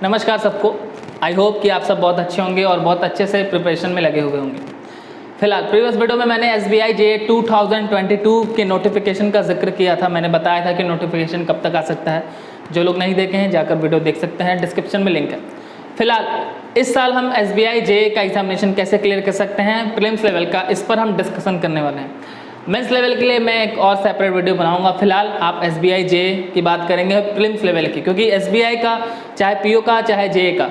नमस्कार सबको। I hope कि आप सब बहुत अच्छे होंगे और बहुत अच्छे से प्रिपरेशन में लगे हुए होंगे। फिलहाल प्रीवियस वीडियो में मैंने SBI JA 2022 के नोटिफिकेशन का जिक्र किया था। मैंने बताया था कि नोटिफिकेशन कब तक आ सकता है। जो लोग नहीं देखे हैं जाकर वीडियो देख सकते हैं, डिस्क्रिप्शन में लिंक है। फिलहाल इस साल हम SBI JA का एग्जामिनेशन कैसे क्लियर कर सकते हैं प्रीलिम्स लेवल का, इस पर हम डिस्कशन करने वाले हैं। मेंस लेवल के लिए मैं एक और सेपरेट वीडियो बनाऊंगा। फिलहाल आप SBI JA की बात करेंगे प्रीलिम्स लेवल की, क्योंकि SBI का चाहे PO का चाहे JA का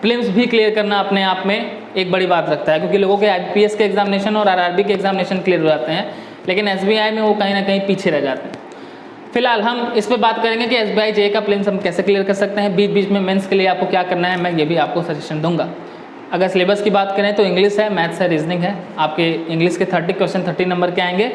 प्रीलिम्स भी क्लियर करना अपने आप में एक बड़ी बात रखता है, क्योंकि लोगों के IPS के एग्जामिनेशन और RRB के एग्जामिनेशन क्लियर हो जाते हैं, लेकिन SBI में वो कहीं ना कहीं पीछे रह जाते हैं। फिलहाल हम इस पर बात करेंगे कि SBI JA का प्रीलिम्स हम कैसे क्लियर कर सकते हैं। बीच बीच में मेंस के लिए आपको क्या करना है, मैं ये भी आपको सजेशन दूंगा। अगर सिलेबस की बात करें तो इंग्लिश है, मैथ्स है, रीजनिंग है। आपके इंग्लिश के 30 क्वेश्चन 30 नंबर के आएंगे,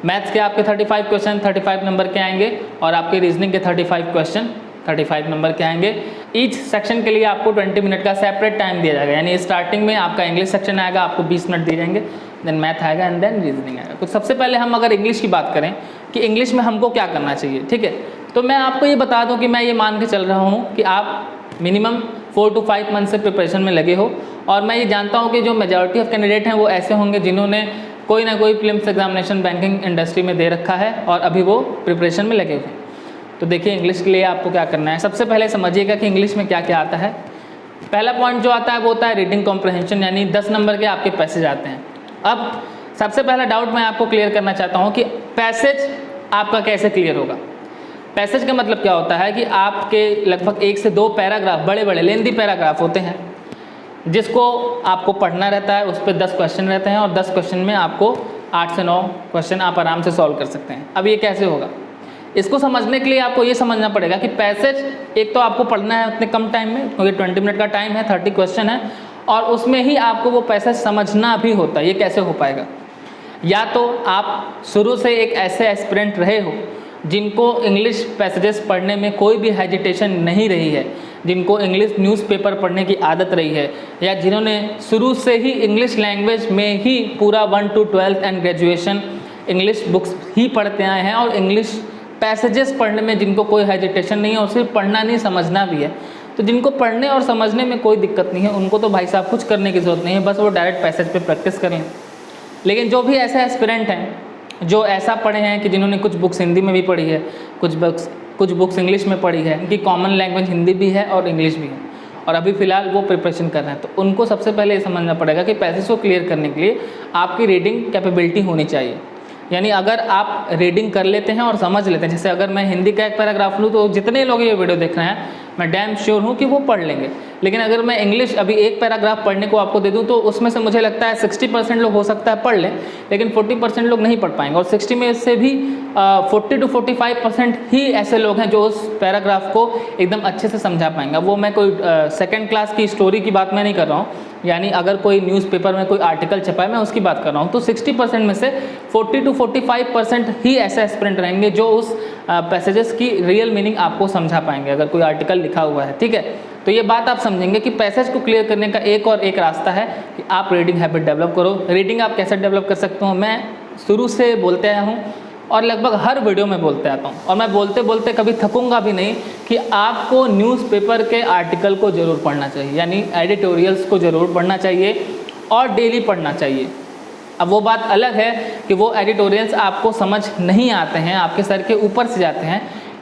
मैथ्स के आपके 35 क्वेश्चन 35 नंबर के आएंगे और आपके रीजनिंग के 35 क्वेश्चन 35 नंबर के आएंगे। ईच सेक्शन के लिए आपको 20 मिनट का सेपरेट टाइम दिया जाएगा। यानी स्टार्टिंग में आपका इंग्लिश सेक्शन आएगा, आपको 20 मिनट दिए जाएंगे, देन मैथ आएगा एंड देन रीजनिंग आएगा। तो सबसे पहले हम अगर इंग्लिश की बात करें कि इंग्लिश में हमको क्या करना चाहिए, ठीक है, तो मैं आपको ये बता दूं कि मैं ये मान के चल रहा हूँ कि आप मिनिमम 4 to 5 मंथ से प्रिपरेशन में लगे हो। और मैं ये जानता हूँ कि जो मेजॉरिटी ऑफ कैंडिडेट हैं वो ऐसे होंगे जिन्होंने कोई ना कोई प्रीलिम्स एग्जामिनेशन बैंकिंग इंडस्ट्री में दे रखा है और अभी वो प्रिपरेशन में लगे हुए हैं। तो देखिए इंग्लिश के लिए आपको क्या करना है। सबसे पहले समझिएगा कि इंग्लिश में क्या क्या आता है। पहला पॉइंट जो आता है वो होता है रीडिंग कॉम्प्रहेंशन, यानी 10 नंबर के आपके पैसेज आते हैं। अब सबसे पहला डाउट मैं आपको क्लियर करना चाहता हूँ कि पैसेज आपका कैसे क्लियर होगा। पैसेज का मतलब क्या होता है कि आपके लगभग 1 से 2 पैराग्राफ, बड़े बड़े लेंदी पैराग्राफ होते हैं, जिसको आपको पढ़ना रहता है। उस पर 10 क्वेश्चन रहते हैं और 10 क्वेश्चन में आपको 8 से 9 क्वेश्चन आप आराम से सॉल्व कर सकते हैं। अब ये कैसे होगा, इसको समझने के लिए आपको ये समझना पड़ेगा कि पैसेज एक तो आपको पढ़ना है उतने कम टाइम में, क्योंकि 20 मिनट का टाइम है, 30 क्वेश्चन है, और उसमें ही आपको वो पैसेज समझना भी होता है। ये कैसे हो पाएगा, या तो आप शुरू से एक ऐसे एस्पिरेंट रहे हो जिनको इंग्लिश पैसेजेस पढ़ने में कोई भी हेजिटेशन नहीं रही है, जिनको इंग्लिश न्यूज़पेपर पढ़ने की आदत रही है, या जिन्होंने शुरू से ही इंग्लिश लैंग्वेज में ही पूरा 1 to 12th and graduation English books ही पढ़ते आए हैं और इंग्लिश पैसेजेस पढ़ने में जिनको कोई हेजिटेशन नहीं है और सिर्फ पढ़ना नहीं समझना भी है। तो जिनको पढ़ने और समझने में कोई दिक्कत नहीं है उनको तो भाई साहब कुछ करने की ज़रूरत नहीं है, बस वो डायरेक्ट पैसेज पे प्रैक्टिस करें। लेकिन जो भी ऐसे एस्पिरेंट हैं जो ऐसा पढ़े हैं कि जिन्होंने कुछ बुक्स हिंदी में भी पढ़ी है, कुछ बुक्स इंग्लिश में पढ़ी है, इनकी कॉमन लैंग्वेज हिंदी भी है और इंग्लिश भी है, और अभी फ़िलहाल वो प्रिपरेशन कर रहे हैं, तो उनको सबसे पहले ये समझना पड़ेगा कि पैसेज को क्लियर करने के लिए आपकी रीडिंग कैपेबिलिटी होनी चाहिए। यानी अगर आप रीडिंग कर लेते हैं और समझ लेते हैं, जैसे अगर मैं हिंदी का एक पैराग्राफ लूँ तो जितने लोग ये वीडियो देख रहे हैं मैं डैम श्योर हूँ कि वो पढ़ लेंगे। लेकिन अगर मैं इंग्लिश अभी एक पैराग्राफ पढ़ने को आपको दे दूँ तो उसमें से मुझे लगता है 60% लोग हो सकता है पढ़ लें, लेकिन 40% लोग नहीं पढ़ पाएंगे, और 60 में से भी 40 to 45% ही ऐसे लोग हैं जो उस पैराग्राफ को एकदम अच्छे से समझा पाएंगे। वो मैं कोई सेकेंड क्लास की स्टोरी की बात मैं नहीं कर रहा हूँ, यानी अगर कोई न्यूज़पेपर में कोई आर्टिकल छपा है मैं उसकी बात कर रहा हूँ। तो 60% में से 40 to 45% ही ऐसे एस्पिरेंट रहेंगे जो उस पैसेजेस की रियल मीनिंग आपको समझा पाएंगे अगर कोई आर्टिकल लिखा हुआ है, ठीक है। तो ये बात आप समझेंगे कि पैसेज को क्लियर करने का एक और एक रास्ता है कि आप रीडिंग हैबिट डेवलप करो। रीडिंग आप कैसे डेवलप कर सकते हो, मैं शुरू से बोलते आया हूँ और लगभग हर वीडियो में बोलते आता हूँ, और मैं बोलते बोलते कभी थकूंगा भी नहीं कि आपको न्यूज़पेपर के आर्टिकल को ज़रूर पढ़ना चाहिए, यानी एडिटोरियल्स को ज़रूर पढ़ना चाहिए और डेली पढ़ना चाहिए। अब वो बात अलग है कि वो एडिटोरियल्स आपको समझ नहीं आते हैं, आपके सर के ऊपर से जाते हैं,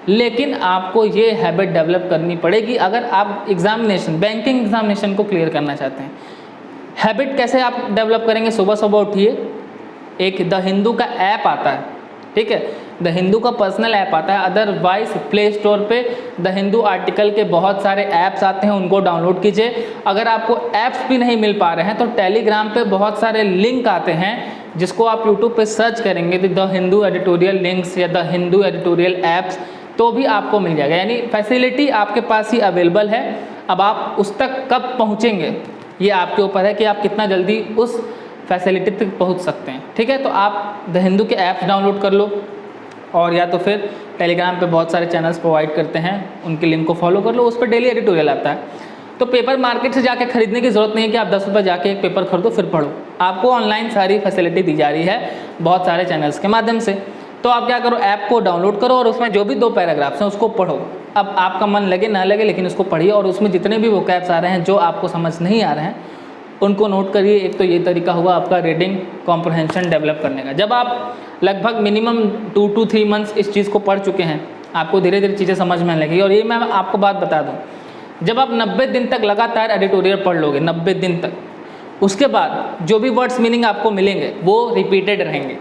लेकिन आपको ये हैबिट डेवलप करनी पड़ेगी अगर आप एग्जामिनेशन, बैंकिंग एग्जामिनेशन को क्लियर करना चाहते हैं। हैबिट कैसे आप डेवलप करेंगे, सुबह सुबह उठिए, एक द हिंदू का ऐप आता है, ठीक है, द हिंदू का पर्सनल ऐप आता है, अदरवाइज प्ले स्टोर पे द हिंदू आर्टिकल के बहुत सारे ऐप्स आते हैं, उनको डाउनलोड कीजिए। अगर आपको ऐप्स भी नहीं मिल पा रहे हैं तो टेलीग्राम पे बहुत सारे लिंक आते हैं जिसको आप यूट्यूब पे सर्च करेंगे द हिंदू एडिटोरियल लिंक्स या द हिंदू एडिटोरियल ऐप्स, तो भी आपको मिल जाएगा। यानी फैसिलिटी आपके पास ही अवेलेबल है। अब आप उस तक कब पहुँचेंगे ये आपके ऊपर है कि आप कितना जल्दी उस फैसिलिटी तक पहुंच सकते हैं, ठीक है। तो आप द हिंदू के ऐप्स डाउनलोड कर लो, और या तो फिर टेलीग्राम पे बहुत सारे चैनल्स प्रोवाइड करते हैं, उनके लिंक को फॉलो कर लो, उस पर डेली एडिटोरियल आता है। तो पेपर मार्केट से जाके खरीदने की ज़रूरत नहीं है कि आप 10 रुपये जाके एक पेपर खरीदो फिर पढ़ो। आपको ऑनलाइन सारी फैसिलिटी दी जा रही है बहुत सारे चैनल्स के माध्यम से। तो आप क्या करो, ऐप को डाउनलोड करो और उसमें जो भी 2 पैराग्राफ्स हैं उसको पढ़ो। अब आपका मन लगे ना लगे लेकिन उसको पढ़िए, और उसमें जितने भी वोकैब्स आ रहे हैं जो आपको समझ नहीं आ रहे हैं उनको नोट करिए। एक तो ये तरीका हुआ आपका रीडिंग कॉम्प्रहेंशन डेवलप करने का। जब आप लगभग मिनिमम 2 to 3 मंथ्स इस चीज़ को पढ़ चुके हैं, आपको धीरे धीरे चीज़ें समझ में आने लगेगी। और ये मैं आपको बात बता दूँ, जब आप 90 दिन तक लगातार एडिटोरियल पढ़ लोगे, 90 दिन तक, उसके बाद जो भी वर्ड्स मीनिंग आपको मिलेंगे वो रिपीटेड रहेंगे।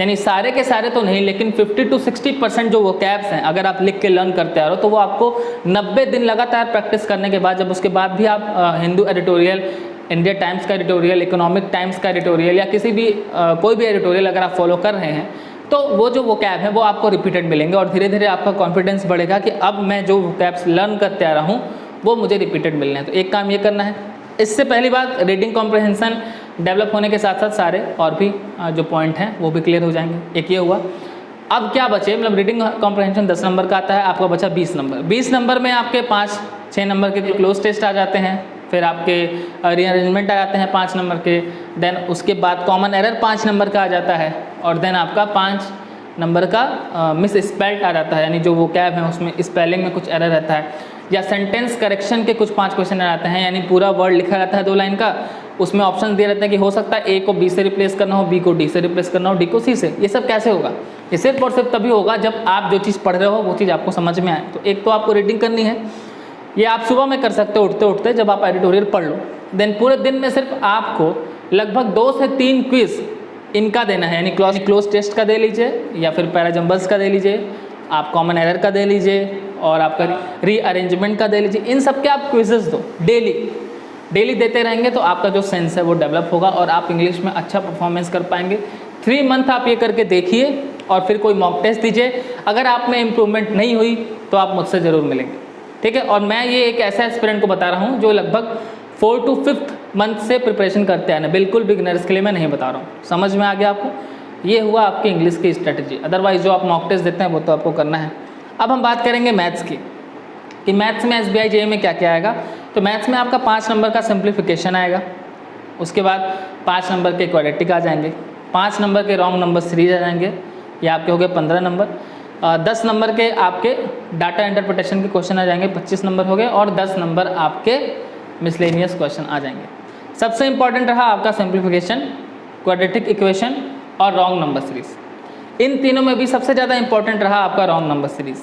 यानी सारे के सारे तो नहीं, लेकिन 50 to 60% जो वोकैब्स हैं अगर आप लिख के लर्न करते आ रहे हो तो वो आपको 90 दिन लगातार प्रैक्टिस करने के बाद, जब उसके बाद भी आप हिंदू एडिटोरियल, इंडिया टाइम्स का एडिटोरियल, इकोनॉमिक टाइम्स का एडिटोरियल या किसी भी कोई भी एडिटोरियल अगर आप फॉलो कर रहे हैं तो वो जो वोकैब है वो आपको रिपीटेड मिलेंगे, और धीरे धीरे आपका कॉन्फिडेंस बढ़ेगा कि अब मैं जो वोकैब्स लर्न करते आ रहा हूँ वो मुझे रिपीटेड मिलने हैं। तो एक काम ये करना है। इससे पहली बात, रीडिंग कॉम्प्रहेंशन डेवलप होने के साथ साथ सारे और भी जो पॉइंट हैं वो भी क्लियर हो जाएंगे। एक ये हुआ। अब क्या बचे, मतलब रीडिंग कॉम्प्रहेंशन 10 नंबर का आता है, आपका बचा 20 नंबर। 20 नंबर में आपके 5-6 नंबर के क्लोज टेस्ट आ जाते हैं, फिर आपके रीअरेंजमेंट आ जाते हैं 5 नंबर के, देन उसके बाद कॉमन एरर 5 नंबर का आ जाता है, और देन आपका 5 नंबर का मिस स्पेल्ड आ जाता है, यानी जो वोकैब है उसमें स्पेलिंग में कुछ एरर रहता है, या सेंटेंस करेक्शन के कुछ 5 क्वेश्चन आते हैं, यानी पूरा वर्ड लिखा रहता है 2 लाइन का, उसमें ऑप्शन दिए रहते हैं कि हो सकता है ए को बी से रिप्लेस करना हो, बी को डी से रिप्लेस करना हो, डी को सी से। ये सब कैसे होगा? ये सिर्फ और सिर्फ तभी होगा जब आप जो चीज़ पढ़ रहे हो वो चीज़ आपको समझ में आए। तो एक तो आपको रीडिंग करनी है, ये आप सुबह में कर सकते हो उठते उठते जब आप एडिटोरियल पढ़ लो। देन पूरे दिन में सिर्फ आपको लगभग 2 से 3 क्विज इनका देना है, यानी क्लोज टेस्ट का दे लीजिए, या फिर पैराजम्बल्स का दे लीजिए, आप कॉमन एरर का दे लीजिए, और आपका रीअरेंजमेंट का दे लीजिए। इन सब के आप क्विजेस दो डेली देते रहेंगे तो आपका जो सेंस है वो डेवलप होगा और आप इंग्लिश में अच्छा परफॉर्मेंस कर पाएंगे। 3 मंथ आप ये करके देखिए और फिर कोई मॉक टेस्ट दीजिए। अगर आप में इम्प्रूवमेंट नहीं हुई तो आप मुझसे ज़रूर मिलेंगे, ठीक है। और मैं ये एक ऐसा एस्पिरेंट को बता रहा हूँ जो लगभग 4 to 5th मंथ से प्रिपरेशन करते हैं, बिल्कुल बिगिनर्स के लिए मैं नहीं बता रहा हूँ। समझ में आ गया आपको? ये हुआ आपकी इंग्लिश की स्ट्रेटजी। अदरवाइज जो आप मॉक टेस्ट देते हैं वो तो आपको करना है। अब हम बात करेंगे मैथ्स की, कि मैथ्स में SBI JEE में क्या क्या आएगा। तो मैथ्स में आपका 5 नंबर का सिंप्लीफिकेशन आएगा, उसके बाद 5 नंबर के क्वाड्रेटिक आ जाएंगे, 5 नंबर के रॉन्ग नंबर सीरीज आ जाएंगे, ये आपके हो गए 15 नंबर। 10 नंबर के आपके डाटा इंटरप्रिटेशन के क्वेश्चन आ जाएंगे, 25 नंबर हो गए, और 10 नंबर आपके मिसलेनियस क्वेश्चन आ जाएंगे। सबसे इंपॉर्टेंट रहा आपका सिंप्लीफिकेशन, क्वाड्रेटिक इक्वेशन और रॉन्ग नंबर सीरीज। इन तीनों में भी सबसे ज़्यादा इंपॉर्टेंट रहा आपका रॉन्ग नंबर सीरीज़,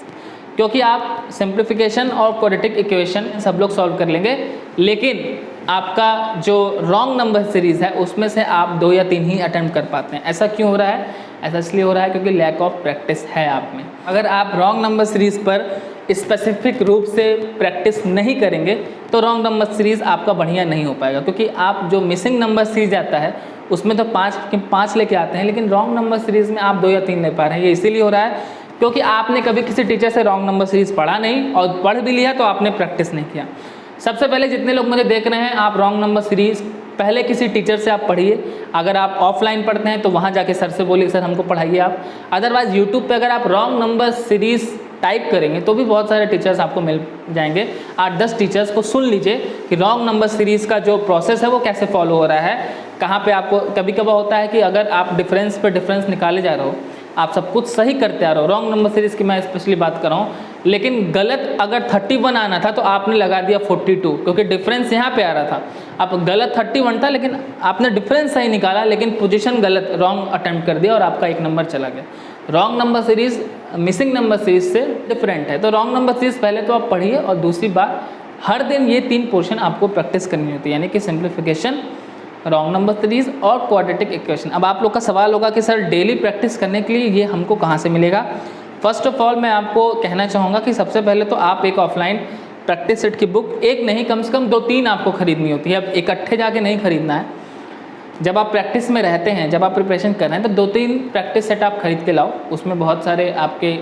क्योंकि आप सिंप्लीफिकेशन और क्वाड्रेटिक इक्वेशन सब लोग सॉल्व कर लेंगे, लेकिन आपका जो रॉन्ग नंबर सीरीज़ है उसमें से आप 2 या 3 ही अटेम्प्ट कर पाते हैं। ऐसा क्यों हो रहा है? ऐसा इसलिए हो रहा है क्योंकि लैक ऑफ प्रैक्टिस है आप में। अगर आप रॉन्ग नंबर सीरीज़ पर स्पेसिफिक रूप से प्रैक्टिस नहीं करेंगे तो रॉन्ग नंबर सीरीज़ आपका बढ़िया नहीं हो पाएगा, क्योंकि आप जो मिसिंग नंबर सीरीज आता है उसमें तो 5 लेके आते हैं, लेकिन रॉन्ग नंबर सीरीज़ में आप 2 या 3 ले पा रहे हैं। ये इसीलिए हो रहा है क्योंकि आपने कभी किसी टीचर से रॉन्ग नंबर सीरीज़ पढ़ा नहीं, और पढ़ भी लिया तो आपने प्रैक्टिस नहीं किया। सबसे पहले जितने लोग मुझे देख रहे हैं, आप रॉन्ग नंबर सीरीज़ पहले किसी टीचर से आप पढ़िए। अगर आप ऑफलाइन पढ़ते हैं तो वहाँ जाके सर से बोलिए सर हमको पढ़ाइए आप। अदरवाइज़ यूट्यूब पे अगर आप रॉन्ग नंबर सीरीज़ टाइप करेंगे तो भी बहुत सारे टीचर्स आपको मिल जाएंगे। 8-10 टीचर्स को सुन लीजिए कि रॉन्ग नंबर सीरीज़ का जो प्रोसेस है वो कैसे फॉलो हो रहा है, कहाँ पे आपको कभी कभार होता है कि अगर आप डिफरेंस पे डिफरेंस निकाले जा रहे हो, आप सब कुछ सही करते आ रहे हो, रॉन्ग नंबर सीरीज़ की मैं स्पेशली बात कर रहा हूँ, लेकिन गलत अगर 31 आना था तो आपने लगा दिया 42, क्योंकि डिफरेंस यहाँ पे आ रहा था। आप गलत 31 था लेकिन आपने डिफरेंस सही निकाला, लेकिन पोजीशन गलत, रॉन्ग अटेम्प्ट कर दिया और आपका 1 नंबर चला गया। Wrong number series missing number series से डिफरेंट है। तो रॉन्ग नंबर सीरीज़ पहले तो आप पढ़िए, और दूसरी बात हर दिन ये 3 पोर्शन आपको प्रैक्टिस करनी होती है, यानी कि सिंप्लीफिकेशन, रॉन्ग नंबर सीरीज और क्वाड्रेटिक इक्वेशन। अब आप लोग का सवाल होगा कि सर डेली प्रैक्टिस करने के लिए ये हमको कहाँ से मिलेगा? फर्स्ट ऑफ ऑल मैं आपको कहना चाहूँगा कि सबसे पहले तो आप एक ऑफलाइन प्रैक्टिस सेट की बुक, एक नहीं कम से कम 2-3 आपको खरीदनी होती है। अब इकट्ठे जाके नहीं खरीदना है। जब आप प्रैक्टिस में रहते हैं, जब आप प्रिपरेशन कर रहे हैं, तो 2-3 प्रैक्टिस सेट आप खरीद के लाओ, उसमें बहुत सारे आपके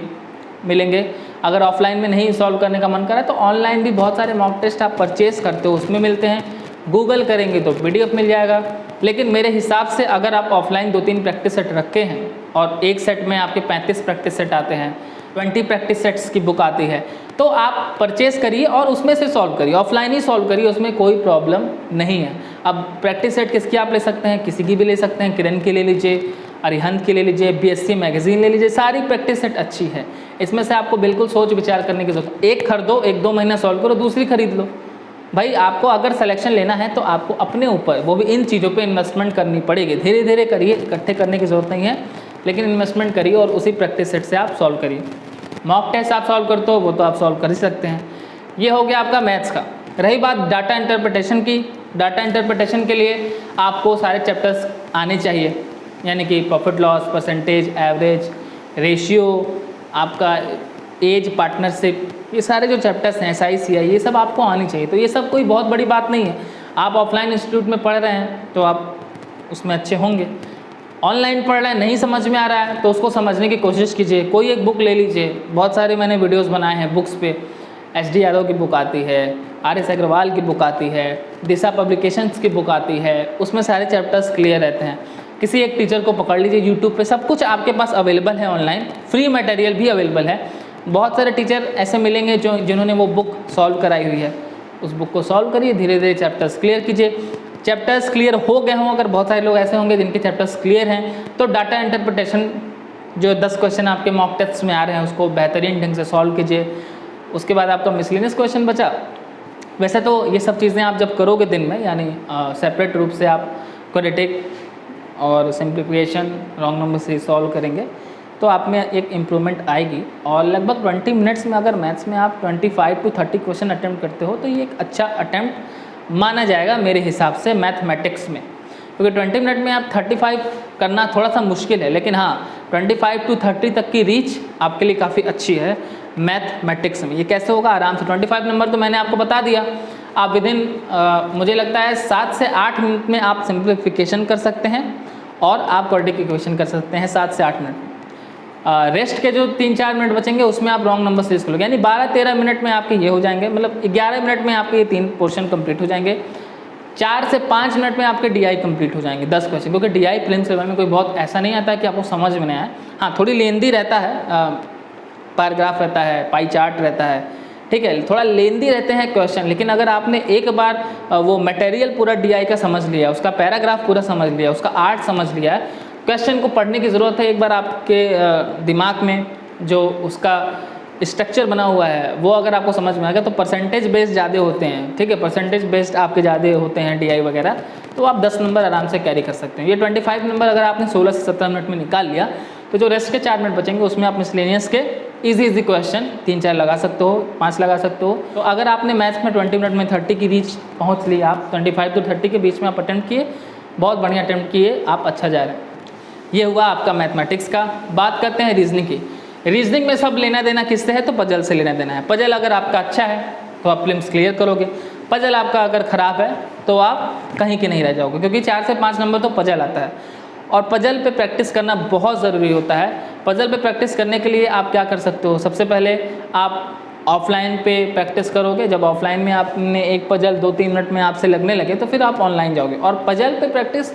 मिलेंगे। अगर ऑफलाइन में नहीं सॉल्व करने का मन करा तो ऑनलाइन भी बहुत सारे मॉक टेस्ट आप परचेज़ करते हो उसमें मिलते हैं। गूगल करेंगे तो PDF मिल जाएगा। लेकिन मेरे हिसाब से अगर आप ऑफलाइन 2-3 प्रैक्टिस सेट रखे हैं और एक सेट में आपके 35 प्रैक्टिस सेट आते हैं, 20 प्रैक्टिस सेट्स की बुक आती है, तो आप परचेज़ करिए और उसमें से सॉल्व करिए, ऑफलाइन ही सॉल्व करिए, उसमें कोई प्रॉब्लम नहीं है। अब प्रैक्टिस सेट किसकी आप ले सकते हैं? किसी की भी ले सकते हैं। किरण की ले लीजिए, अरिहंत की ले लीजिए, BSc मैगजीन ले लीजिए, सारी प्रैक्टिस सेट अच्छी है। इसमें से आपको बिल्कुल सोच विचार करने की जरूरत है। एक खरीदो, 1-2 महीना सॉल्व करो, दूसरी खरीद लो। भाई आपको अगर सिलेक्शन लेना है तो आपको अपने ऊपर, वो भी इन चीज़ों पे इन्वेस्टमेंट करनी पड़ेगी। धीरे धीरे करिए, इकट्ठे करने की ज़रूरत नहीं है, लेकिन इन्वेस्टमेंट करिए और उसी प्रैक्टिस सेट से आप सॉल्व करिए। मॉक टेस्ट आप सॉल्व करते हो वो तो आप सॉल्व कर ही सकते हैं। ये हो गया आपका मैथ्स का। रही बात डाटा इंटरप्रिटेशन की, डाटा इंटरप्रिटेशन के लिए आपको सारे चैप्टर्स आने चाहिए, यानी कि profit loss, percentage, average, ratio, आपका एज, पार्टनरशिप, ये सारे जो चैप्टर्स हैं, SI CI, ये सब आपको आनी चाहिए। तो ये सब कोई बहुत बड़ी बात नहीं है। आप ऑफलाइन इंस्टीट्यूट में पढ़ रहे हैं तो आप उसमें अच्छे होंगे। ऑनलाइन पढ़ रहे हैं, नहीं समझ में आ रहा है तो उसको समझने की कोशिश कीजिए। कोई एक बुक ले लीजिए, बहुत सारे मैंने वीडियोज़ बनाए हैं बुक्स पे। SD यादव की बुक आती है, RS अग्रवाल की बुक आती है, दिशा पब्लिकेशंस की बुक आती है, उसमें सारे चैप्टर्स क्लियर रहते हैं। किसी एक टीचर को पकड़ लीजिए, यूट्यूब पे सब कुछ आपके पास अवेलेबल है, ऑनलाइन फ्री मटेरियल भी अवेलेबल है। बहुत सारे टीचर ऐसे मिलेंगे जिन्होंने वो बुक सॉल्व कराई हुई है, उस बुक को सॉल्व करिए, धीरे धीरे चैप्टर्स क्लियर कीजिए। चैप्टर्स क्लियर हो गए हों, अगर बहुत सारे लोग ऐसे होंगे जिनके चैप्टर्स क्लियर हैं, तो डाटा इंटरप्रिटेशन जो 10 क्वेश्चन आपके मॉक टेस्ट में आ रहे हैं उसको बेहतरीन ढंग से सॉल्व कीजिए। उसके बाद आपका मिसलेनियस क्वेश्चन बचा। वैसे तो ये सब चीज़ें आप जब करोगे दिन में, यानी सेपरेट रूप से आप क्वाड्रेटिक और सिंप्लीफिकेशन, रॉन्ग नंबर से सॉल्व करेंगे तो आप में एक इम्प्रूवमेंट आएगी। और लगभग 20 मिनट्स में अगर मैथ्स में आप 25 to 30 क्वेश्चन अटैम्प्ट करते हो तो ये एक अच्छा अटैम्प्ट माना जाएगा मेरे हिसाब से मैथमेटिक्स में, क्योंकि 20 मिनट में आप 35 करना थोड़ा सा मुश्किल है, लेकिन हाँ 25 to 30 तक की रीच आपके लिए काफ़ी अच्छी है मैथमेटिक्स में। ये कैसे होगा? आराम से 25 नंबर तो मैंने आपको बता दिया। आप विदिन मुझे लगता है 7 से 8 मिनट में आप सिंप्लीफिकेशन कर सकते हैं और आप क्वाड्रेटिक इक्वेशन कर सकते हैं 7 से 8 मिनट। रेस्ट के जो 3-4 मिनट बचेंगे उसमें आप रॉन्ग नंबर सीरीज करोगे, यानी 12-13 मिनट में आपके ये हो जाएंगे, मतलब 11 मिनट में आपके ये 3 पोर्शन कंप्लीट हो जाएंगे। 4 से 5 मिनट में आपके DI कंप्लीट हो जाएंगे 10 क्वेश्चन, क्योंकि DI प्रीलिम्स लेवल में कोई बहुत ऐसा नहीं आता है कि आपको समझ में नहीं आए। हाँ थोड़ी लेंदी रहता है, पैराग्राफ रहता है, पाई चार्ट रहता है, ठीक है, थोड़ा लेंदी रहते हैं क्वेश्चन, लेकिन अगर आपने एक बार वो मटेरियल पूरा DI का समझ लिया, उसका पैराग्राफ पूरा समझ लिया, उसका आर्ट समझ लिया, क्वेश्चन को पढ़ने की ज़रूरत है एक बार आपके दिमाग में जो उसका स्ट्रक्चर बना हुआ है वो अगर आपको समझ में आ गया तो परसेंटेज बेस्ड ज़्यादा होते हैं, ठीक है, परसेंटेज बेस्ड आपके ज़्यादा होते हैं DI वगैरह, तो आप 10 नंबर आराम से कैरी कर सकते हैं। ये 25 नंबर अगर आपने 16 से 17 मिनट में निकाल लिया तो जो रेस्ट के 4 मिनट बचेंगे उसमें आप मिसलेनियस के इजी क्वेश्चन 3-4 लगा सकते हो, 5 लगा सकते हो। तो अगर आपने मैथ्स में 20 मिनट में 30 की रीच पहुँच ली, आप 25 to 30 के बीच में आप अटेम्प्ट किए, बहुत बढ़िया अटेम्प्ट किए, आप अच्छा जा रहे हैं। ये हुआ आपका मैथमेटिक्स का। बात करते हैं रीजनिंग की। रीजनिंग में सब लेना देना किससे है? तो पजल से लेना देना है। पजल अगर आपका अच्छा है तो आप प्रीलिम्स क्लियर करोगे, पजल आपका अगर ख़राब है तो आप कहीं के नहीं रह जाओगे, क्योंकि 4 से 5 नंबर तो पजल आता है और पजल पे प्रैक्टिस करना बहुत ज़रूरी होता है। पजल पे प्रैक्टिस करने के लिए आप क्या कर सकते हो? सबसे पहले आप ऑफलाइन पे प्रैक्टिस करोगे। जब ऑफलाइन में आपने एक पजल 2-3 मिनट में आपसे लगने लगे तो फिर आप ऑनलाइन जाओगे। और पजल पे प्रैक्टिस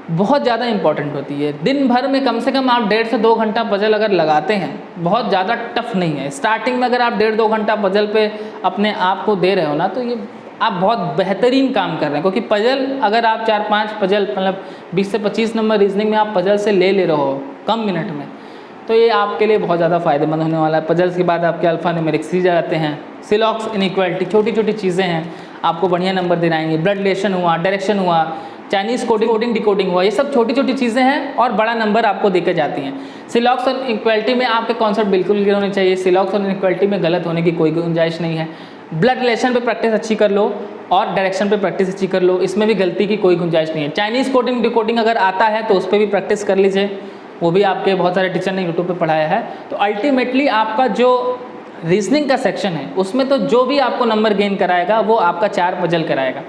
बहुत ज़्यादा इंपॉर्टेंट होती है। दिन भर में कम से कम आप 1.5 से 2 घंटा पजल अगर लगाते हैं, बहुत ज़्यादा टफ नहीं है। स्टार्टिंग में अगर आप 1.5-2 घंटा पजल पे अपने आप को दे रहे हो ना, तो ये आप बहुत बेहतरीन काम कर रहे हैं, क्योंकि पजल अगर आप 4-5 पजल, मतलब 20 से 25 नंबर रीजनिंग में आप पजल से ले रहे हो कम मिनट में, तो ये आपके लिए बहुत ज़्यादा फ़ायदेमंद होने वाला है। पजल्स के बाद आपके अल्फ़ा न्यूमेरिक सीरीज आते हैं, सिलॉक्स इनइक्वालिटी, छोटी छोटी चीज़ें हैं, आपको बढ़िया नंबर दिलाएंगे। ब्लड रिलेशन हुआ, डायरेक्शन हुआ, चाइनीज़ कोडिंग डिकोडिंग हुआ, ये सब छोटी छोटी चीज़ें हैं और बड़ा नंबर आपको देकर जाती हैं। सिलॉक्स और इनइक्वालिटी में आपके कॉन्सेप्ट बिल्कुल क्लियर होने चाहिए। सिलॉक्स और इनइक्वालिटी में गलत होने की कोई गुंजाइश नहीं है। ब्लड रिलेशन पे प्रैक्टिस अच्छी कर लो और डायरेक्शन पे प्रैक्टिस अच्छी कर लो, इसमें भी गलती की कोई गुंजाइश नहीं है। चाइनीज़ कोडिंग डिकोडिंग अगर आता है तो उस पर भी प्रैक्टिस कर लीजिए, वो भी आपके बहुत सारे टीचर ने यूट्यूब पे पढ़ाया है। तो अल्टीमेटली आपका जो रीजनिंग का सेक्शन है उसमें तो जो भी आपको नंबर गेन कराएगा वो आपका 4 पजल कराएगा।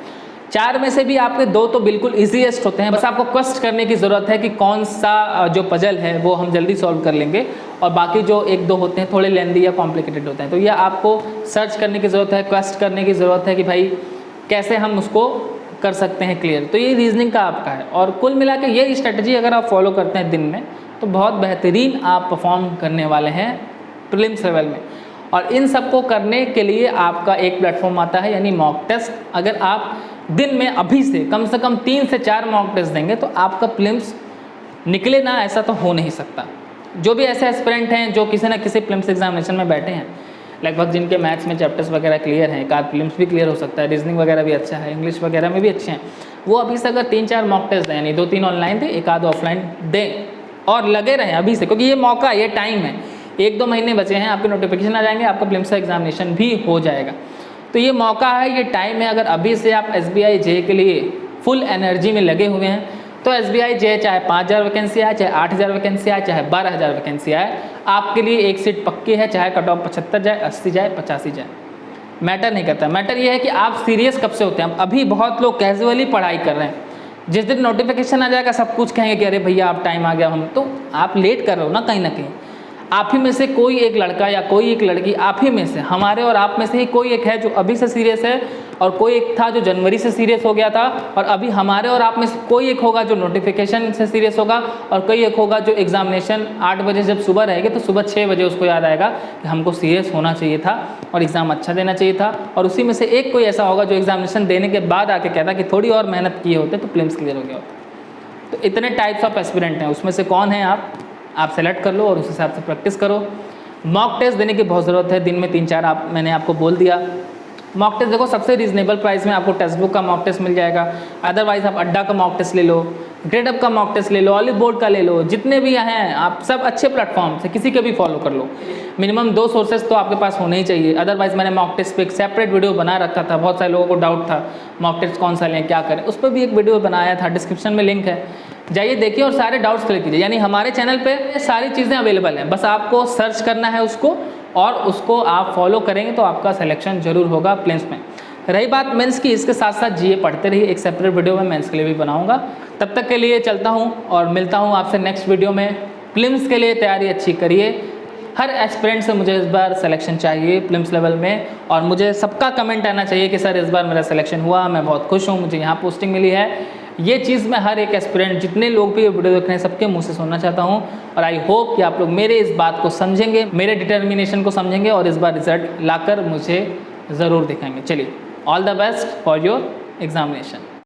4 में से भी आपके 2 तो बिल्कुल ईजीएस्ट होते हैं, बस आपको क्वेस्ट करने की ज़रूरत है कि कौन सा जो पजल है वो हम जल्दी सॉल्व कर लेंगे, और बाकी जो 1-2 होते हैं थोड़े लेंदी या कॉम्प्लिकेटेड होते हैं, तो यह आपको सर्च करने की ज़रूरत है, क्वेस्ट करने की ज़रूरत है कि भाई कैसे हम उसको कर सकते हैं क्लियर। तो ये रीजनिंग का आपका है, और कुल मिला के ये स्ट्रेटजी अगर आप फॉलो करते हैं दिन में तो बहुत बेहतरीन आप परफॉर्म करने वाले हैं प्रीलिम्स लेवल में। और इन सबको करने के लिए आपका एक प्लेटफॉर्म आता है, यानी मॉक टेस्ट। अगर आप दिन में अभी से कम 3 से 4 मॉक टेस्ट देंगे तो आपका प्रीलिम्स निकले ना, ऐसा तो हो नहीं सकता। जो भी ऐसे एस्पिरेंट हैं जो किसी न किसी प्रीलिम्स एग्जामिनेशन में बैठे हैं, लगभग जिनके मैथ्स में चैप्टर्स वगैरह क्लियर हैं, एक आध प्रीलिम्स भी क्लियर हो सकता है, रीजनिंग वगैरह भी अच्छा है, इंग्लिश वगैरह में भी अच्छे हैं, वो अभी से अगर 3-4 मॉक टेस्ट दें, यानी 2-3 ऑनलाइन दें, एक आध ऑफलाइन दें और लगे रहें अभी से, क्योंकि ये मौका, ये टाइम है, 1-2 महीने बचे हैं, आपके नोटिफिकेशन आ जाएंगे, आपका प्रीलिम्स का एग्जामिनेशन भी हो जाएगा। तो ये मौका है, ये टाइम है, अगर अभी से आप SBI JEE के लिए फुल एनर्जी में लगे हुए हैं तो SBI JEE चाहे 5000 वैकेंसी आए, चाहे 8000 वैकेंसी आए, चाहे 12000 वैकेंसी आए, आपके लिए एक सीट पक्की है, चाहे कट ऑफ 75 जाए, 80 जाए, 85 जाए, मैटर नहीं करता। मैटर ये है कि आप सीरियस कब से होते हैं। अभी बहुत लोग कैजुअली पढ़ाई कर रहे हैं, जिस दिन नोटिफिकेशन आ जाएगा सब कुछ कहेंगे कि अरे भैया आप टाइम आ गया, हम तो आप लेट कर रहे हो ना कहीं ना कहीं। आप ही में से कोई एक लड़का या कोई एक लड़की, आप ही में से, हमारे और आप में से ही कोई एक है जो अभी से सीरियस है, और कोई एक था जो जनवरी से सीरियस हो गया था, और अभी हमारे और आप में से कोई एक होगा जो नोटिफिकेशन से सीरियस होगा, और कोई एक होगा जो एग्जामिनेशन 8 बजे जब सुबह रहेगी तो सुबह 6 बजे उसको याद आएगा कि हमको सीरियस होना चाहिए था और एग्ज़ाम अच्छा देना चाहिए था। और उसी में से एक कोई ऐसा होगा जो एग्जामिनेशन देने के बाद आके कहता कि थोड़ी और मेहनत किए होते तो प्रीलिम्स क्लियर हो गया होता। तो इतने टाइप्स ऑफ एस्पिरेंट हैं, उसमें से कौन है आप सेलेक्ट कर लो और उस हिसाब से प्रैक्टिस करो। मॉक टेस्ट देने की बहुत ज़रूरत है, दिन में 3-4 मैंने आपको बोल दिया। मॉक टेस्ट देखो, सबसे रीजनेबल प्राइस में आपको टेक्स्ट बुक का मॉक टेस्ट मिल जाएगा, अदरवाइज आप अड्डा का मॉक टेस्ट ले लो, ग्रेडअप का मॉक टेस्ट ले लो, ऑलिव बोर्ड का ले लो, जितने भी हैं आप सब अच्छे प्लेटफॉर्म से किसी के भी फॉलो कर लो। मिनिमम 2 सोर्सेज तो आपके पास होने ही चाहिए, अदरवाइज मैंने मॉक टेस्ट पे एक सेपरेट वीडियो बना रखा था, बहुत सारे लोगों को डाउट था मॉक टेस्ट कौन सा लें, क्या करें, उस पर भी एक वीडियो बनाया था, डिस्क्रिप्शन में लिंक है, जाइए देखिए और सारे डाउट्स क्लियर कीजिए। यानी हमारे चैनल पे सारी चीज़ें अवेलेबल हैं, बस आपको सर्च करना है उसको, और उसको आप फॉलो करेंगे तो आपका सिलेक्शन जरूर होगा प्रीलिम्स में। रही बात मेंस की, इसके साथ साथ GA पढ़ते रहिए, एक सेपरेट वीडियो में मेंस के लिए भी बनाऊंगा। तब तक के लिए चलता हूं और मिलता हूं आपसे नेक्स्ट वीडियो में। प्रीलिम्स के लिए तैयारी अच्छी करिए, हर एस्पिरेंट से मुझे इस बार सिलेक्शन चाहिए प्रीलिम्स लेवल में, और मुझे सबका कमेंट आना चाहिए कि सर इस बार मेरा सिलेक्शन हुआ, मैं बहुत खुश हूँ, मुझे यहाँ पोस्टिंग मिली है। ये चीज़ मैं हर एक एस्पिरेंट, जितने लोग भी ये वीडियो देख रहे हैं, सबके मुंह से सुनना चाहता हूँ, और आई होप कि आप लोग मेरे इस बात को समझेंगे, मेरे डिटर्मिनेशन को समझेंगे, और इस बार रिजल्ट लाकर मुझे ज़रूर दिखाएंगे। चलिए, all the best for your examination.